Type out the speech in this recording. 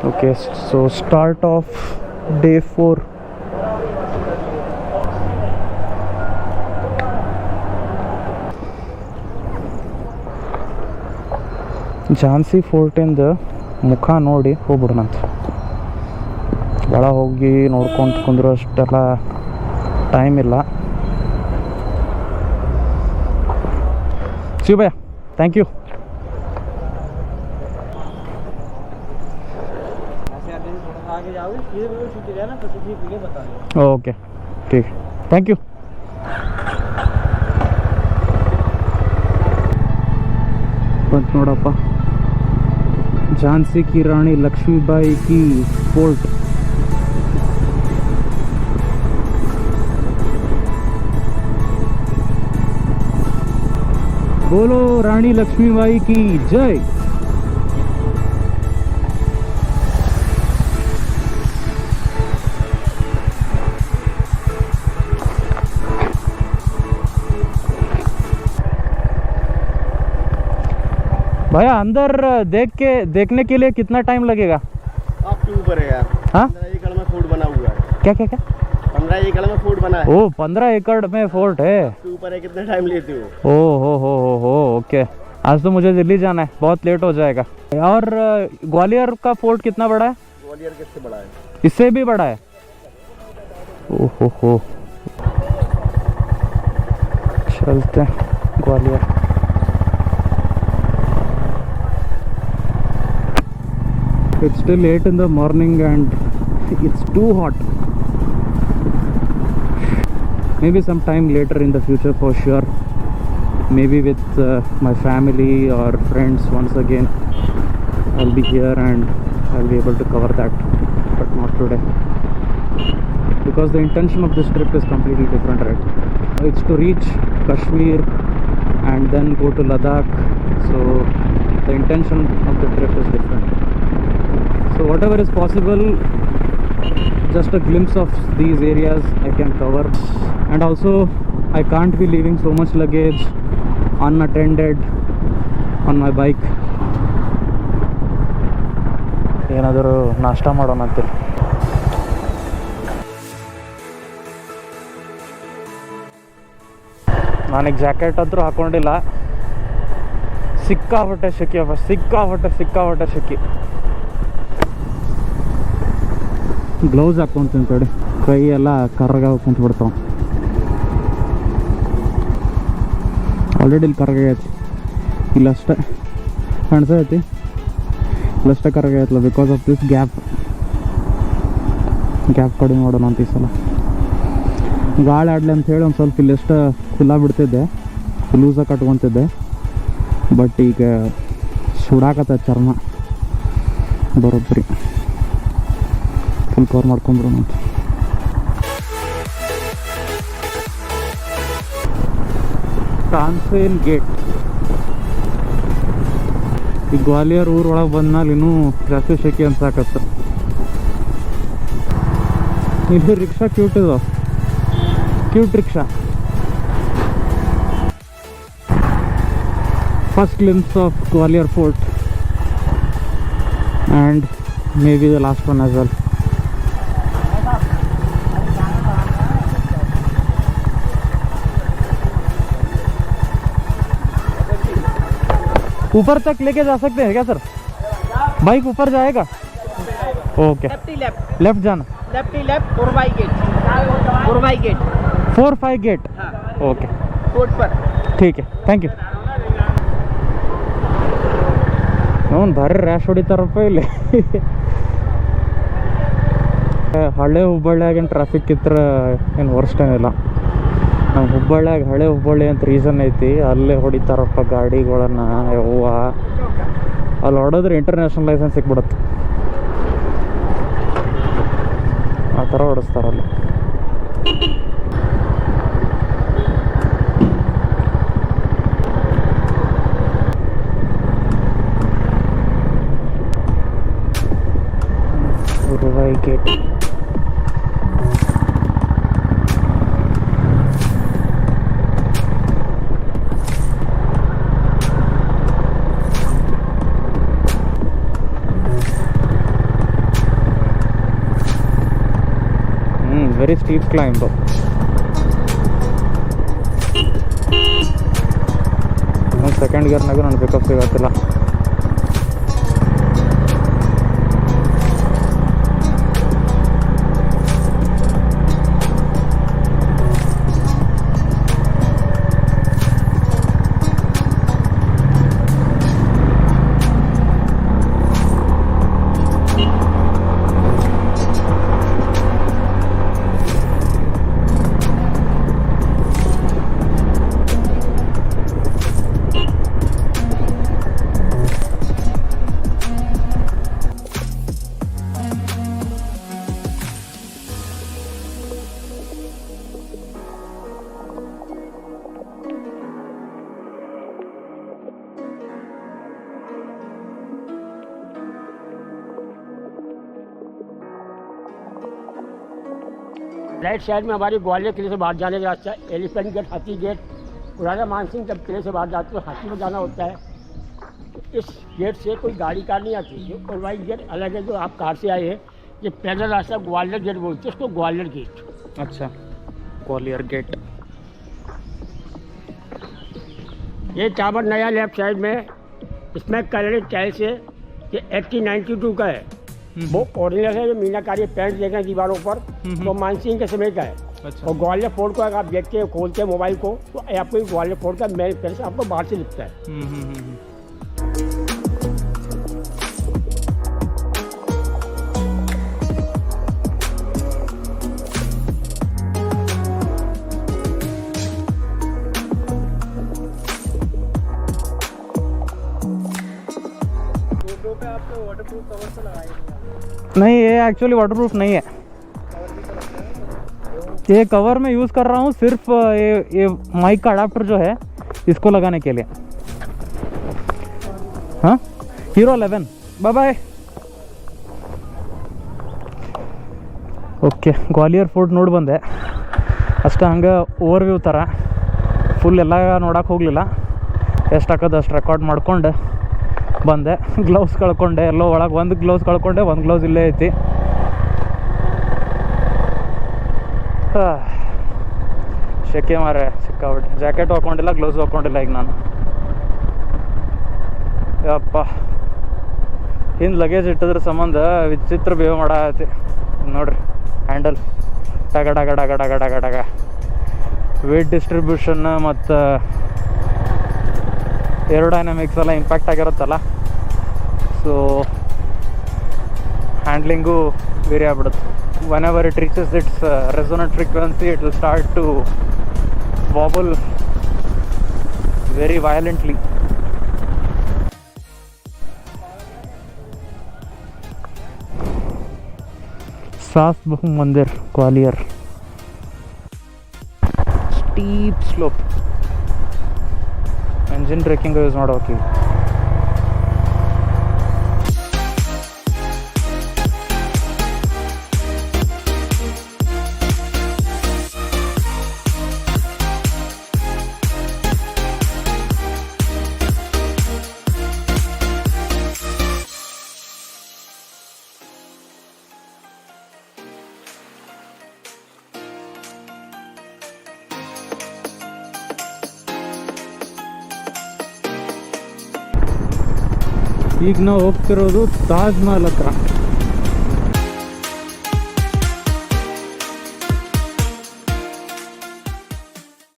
Okay, so start of day 4. Jhansi ಫೋರ್ಟಿಂದ ಮುಖ ನೋಡಿ ಹೋಗ್ಬಿಡೋಣಂತ. ಒಳ ಹೋಗಿ ನೋಡ್ಕೊಂಡು ಕುಂದ್ರು ಅಷ್ಟೆಲ್ಲ ಟೈಮ್ ಇಲ್ಲ. ಶಿವಭಯ್ಯ, ಥ್ಯಾಂಕ್ ಯು. ಓಕೆ, ठीक, ಥ್ಯಾಂಕ್ ಯು. ಬಂತು ನೋಡಪ್ಪ, ಝಾನ್ಸಿ ಕಿ ರಾಣಿ ಲಕ್ಷ್ಮೀಬಾಯಿ ಕಿ ಫೋರ್ಟ್. बोलो रानी लक्ष्मीबाई की जय. भैया अंदर देखने के लिए कितना टाइम लगेगा? आपके ऊपर है यार. हाँ, 15 एकड़ में फोर्ट बना हुआ है. क्या क्या क्या? 15 एकड़ में फोर्ट बना है. ओ 15 एकड़ में फोर्ट है. आपके ऊपर है, कितना टाइम लेते हो? ओ हो ओके. आज तो मुझे दिल्ली जाना है, बहुत लेट हो जाएगा. और ग्वालियर का फोर्ट कितना बड़ा है? ग्वालियर किससे बड़ा है? इससे भी बड़ा है. ओहो हो, चलते हैं Gwalior. It's still 8 in the morning and it's too hot. Maybe some time later in the future for sure. Maybe with my family or friends once again. I'll be here and I'll be able to cover that. But not today. Because the intention of this trip is completely different, right? It's to reach Kashmir and then go to Ladakh. So the intention of the trip is different. So whatever is possible, just a glimpse of these areas I can cover. And also I can't be leaving so much luggage unattended on my bike. ಏನಾದರೂ ನಾಷ್ಟ ಮಾಡೋಣ ಅಂತೀರಿ. ನಾನೀಗ jacket ಅಂತೂ ಹಾಕೊಂಡಿಲ್ಲ. ಸಿಕ್ಕಾಪಟ್ಟೆ ಶೆಕಿ ಅಪ್ಪ, ಸಿಕ್ಕಾಪಟ್ಟೆ ಶೆಕಿ. Gloves ಹಾಕೊಂತೀನಿ ತಡಿ, ಕೈ ಎಲ್ಲ ಕರ್ರಗ ಕುಂತ್ಬಿಡ್ತಾವ. ಆಲ್ರೆಡಿ ಇಲ್ಲಿ ಕರ್ರಗೈತಿ, ಇಲ್ಲಷ್ಟೇ ಕಾಣಿಸೈತಿ, ಇಲ್ಲಷ್ಟೇ ಕರ್ರಗೈತಲ್ಲ. ಬಿಕಾಸ್ ಆಫ್ ದಿಸ್ ಗ್ಯಾಪ್ ಕಡಿಮೆ ಮಾಡೋಣ ಅಂತ ಈ ಸಲ. ಗಾಳಿ ಆಡಲಿ ಅಂತ ಹೇಳಿ ಒಂದು ಸ್ವಲ್ಪ ಇಲ್ಲೆಷ್ಟು ಖುಲ್ಲಾ ಬಿಡ್ತಿದ್ದೆ, ಲೂಸಾಗಿ ಕಟ್ಕೊತಿದ್ದೆ. ಬಟ್ ಈಗ ಸುಡಾಕತ್ತ ಚರ್ಮ ಬರೋಬ್ಬರಿ. ಫುಲ್ ಕವರ್ ಮಾಡ್ಕೊಂಡ್ಬಿಡೋಣ ಅಂತ. ತಾನ್ಸೇನ್ ಗೇಟ್. ಈ ಗ್ವಾಲಿಯರ್ ಊರೊಳಗೆ ಬಂದ್ಮೇಲೆ ಇನ್ನೂ ಜಾಸ್ತಿ ಶೆಕೆ ಅನ್ಸಾಕತ್ತ. ಇಲ್ಲಿ ರಿಕ್ಷಾ ಕ್ಯೂಟ್ ಇದಾವ, cute rickshaw. First glimpse of Gwalior Fort and maybe the last one as well. ऊपर तक लेके जा सकते हैं क्या सर? बाइक ऊपर जाएगा? ओके, लेफ्ट जाना, left 4 gate 4-5 gate. Okay, fort पर. ठीक है, थैंक यू. ಅವ್ನು ಭಾರಿ ರ್ಯಾಶ್ ಹೊಡಿತಾರಪ್ಪ ಇಲ್ಲಿ. ಹಳೆ ಹುಬ್ಬಳ್ಳಿಯಾಗಿನ ಟ್ರಾಫಿಕ್ ಇತ್ರ ಏನು ವರ್ಸ್ಟ್ ಏನಿಲ್ಲ. ನಮ್ಮ ಹುಬ್ಬಳ್ಳಿಯಾಗ ಹಳೆ ಹುಬ್ಬಳ್ಳಿ ಅಂತ ರೀಸನ್ ಐತಿ, ಅಲ್ಲೇ ಹೊಡಿತಾರಪ್ಪ ಗಾಡಿಗಳನ್ನು. ಯವ್ವ, ಅಲ್ಲಿ ಹೊಡೋದ್ರೆ ಇಂಟರ್ನ್ಯಾಷನಲ್ ಲೈಸೆನ್ಸ್ ಸಿಕ್ಬಿಡುತ್ತೆ, ಆ ಥರ ಹೊಡಿಸ್ತಾರಲ್ಲ. Gate very steep climb. ಒಂದು ಸೆಕೆಂಡ್ ಗೇರ್ನಾಗೂ ನಾನು ಪಿಕಪ್ ಸಿಗತ್ತಿಲ್ಲ. राइट साइड में हमारी ग्वालियर किले से बाहर जाने का रास्ता है। एलिफेंट गेट, हाथी गेट। राजा मानसिंह जब किले से बाहर जाते तो हाथी में जाना होता है। इस गेट से कोई गाड़ी कार नहीं आती। ये कोलवाई गेट अलग है, जो आप कार से आए हैं। ये पैदल रास्ता ग्वालियर गेट बोलते हैं उसको, ग्वालियर गेट। अच्छा, ग्वालियर गेट. ये टावर नया लेफ्ट साइड में, इसमें कलर टाइल्स है। ये 1892 का है। वो ओरिजिनल है। जो मीनाकारी पेंट देखे हैं दीवारों पर, तो मानसिंह के समय का है। अच्छा. और ग्वालियर फोर्ट को अगर आप देखते हैं, खोलते हैं मोबाइल को, तो आपको ग्वालियर फोर्ट का मेन पेंट आपको बाहर से दिखता है। पे आपको वाटरप्रूफ कवर तो लगाए नहीं, ये एक्चुअली वाटरप्रूफ नहीं है. ये कवर मैं यूज़ कर रहा हूँ सिर्फ ये माइक का अडाप्टर जो है इसको लगाने के लिए. हाँ, hero 11. Bye bye. Okay, Gwalior fort ನೋಡಿ ಬಂದೆ ಅಷ್ಟೇ. ಹಂಗೆ ಓವರ್ವ್ಯೂ ಥರ ಫುಲ್ ಎಲ್ಲ ನೋಡೋಕೆ ಹೋಗಲಿಲ್ಲ. ಎಷ್ಟು ಹಾಕೋದು ಅಷ್ಟು ರೆಕಾರ್ಡ್ ಮಾಡ್ಕೊಂಡು ಬಂದೆ. ಗ್ಲೌಸ್ ಕಳ್ಕೊಂಡೆ, ಎಲ್ಲೋ ಒಳಗೆ ಒಂದು ಗ್ಲೌಸ್ ಕಳ್ಕೊಂಡೆ, ಒಂದು ಗ್ಲೌಸ್ ಇಲ್ಲೇ ಐತಿ. ಶೆಕೆ ಮಾರೆ ಸಿಕ್ಕಾಬಿಟ್ಟು. ಜಾಕೆಟ್ ಹಾಕ್ಕೊಂಡಿಲ್ಲ, ಗ್ಲೌಸ್ ಹಾಕ್ಕೊಂಡಿಲ್ಲ ಈಗ ನಾನು. ಯಪ್ಪ, ಹಿಂದೆ ಲಗೇಜ್ ಇಟ್ಟಿದ್ರ ಸಂಬಂಧ ವಿಚಿತ್ರ ಬಿಹೇವ್ ಮಾಡಾತಿ ನೋಡ್ರಿ. ಹ್ಯಾಂಡಲ್ ಟಗ ಡಗ ಡಗ ಡಗ ಡಗ ಡಗ. ವೇಟ್ ಡಿಸ್ಟ್ರಿಬ್ಯೂಷನ್ ಮತ್ತು ಏರೋಡೈನಮಿಕ್ಸ್ ಎಲ್ಲ ಇಂಪ್ಯಾಕ್ಟ್ ಆಗಿರುತ್ತಲ್ಲ, ಸೊ ಹ್ಯಾಂಡ್ಲಿಂಗು ವೇರಿ ಆಗ್ಬಿಡುತ್ತೆ. whenever it reaches its resonant frequency, it will start to wobble very violently. सास बहु मंदिर, Gwalior. Steep slope. Engine braking use ಮಾಡೋಕೆ. ಈಗ ನಾವು ಹೋಗ್ತಿರೋದು ತಾಜ್ ಮಹಲ್ ಹತ್ರ.